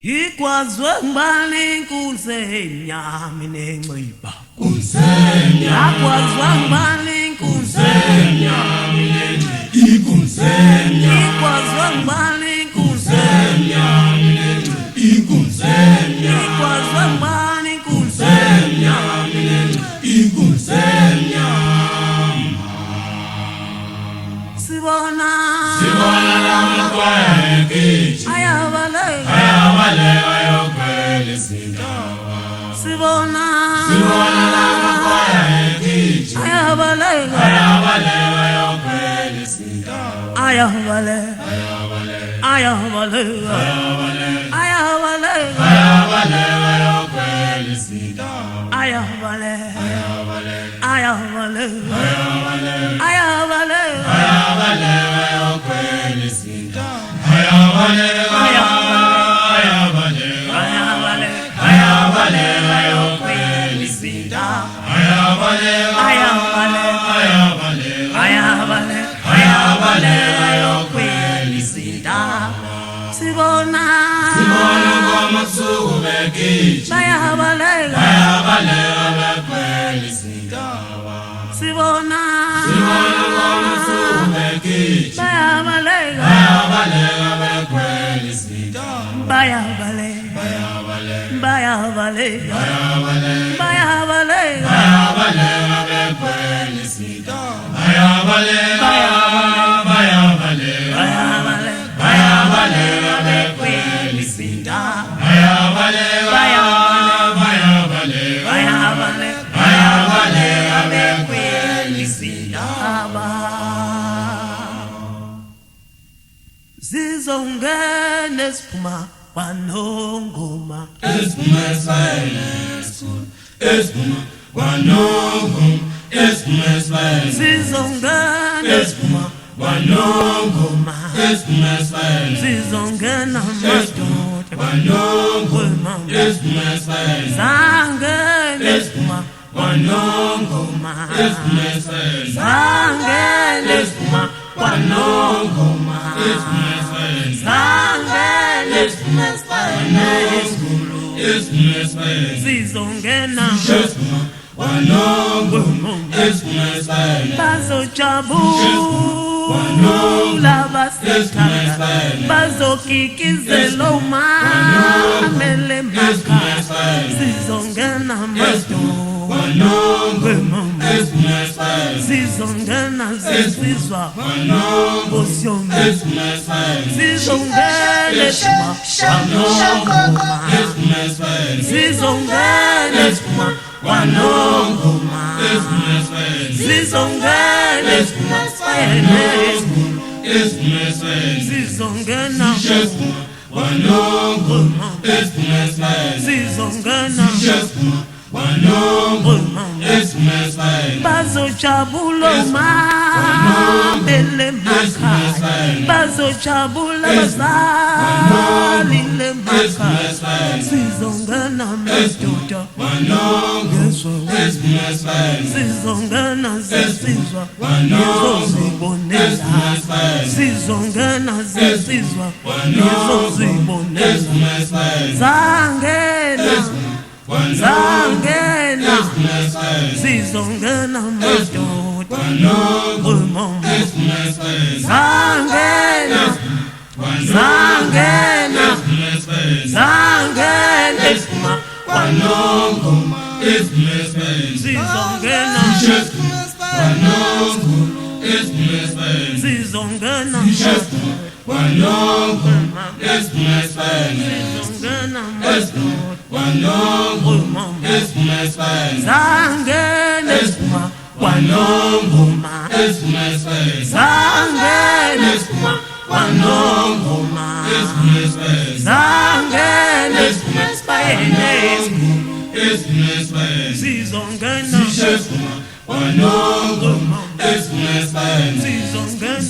Ikwazwe ngibani kunsenyami nenciba kunsenyami akwazwe ngibani kunsenyami nenciba kunsenyami ikwazwe ngibani kunsenyami nenciba kunsenyami ikwazwe ngibani kunsenyami nenciba kunsenyami sibona lamakwaya ekithi ayabaleka ayokhwela izindawo sibona lamakwaya ekithi ayabaleka ayokhwela izindawo ayabaleka ayabaleka ayabaleka ayokhwela izindawo ayabaleka ayabaleka ayakhwela izindawo sibona kwamasuku bekithi bayabaleka bekhwela izindawo sibona kwamasuku bekithi bayabaleka bekhwela izindawo bayabaleka bayabaleka bayabaleka bekhwela izindawo bekhwela izindawo bekhwela izindawo zizongena esiphuma kwanongoma esiphuma kwanongoma esiphuma zizongena esiphuma kwanongoma esiphuma zizongena amadoda kwanongoma esiphuma zangena esiphuma kwanongoma esiphuma zangena esiphuma kwanongoma zangena esiphuma zizongena bazojabula basethanda bazokikizela umamele makhaya zizongena amadoda zizongena zizizwa ngosiyome zizongena esiphuma kwanongoma zizongena esiphuma kwanongoma zizongena esiphuma zizongena kwanongoma zizongena bazojabula umamele makhaya bazojabula bazali lemakhaya zizongena amadoda zizongena zisizwa ngizozibonela zizongena zisizwa ngizozibonela zangena zizongena amadoda zangena esiphuma kwanongoma zizongena zizongena kwanongoma zizongena amadoda zangena esiphuma kwanongoma zangena esiphuma kwanongoma zangena esiphuma zizongena kwanongoma zizongena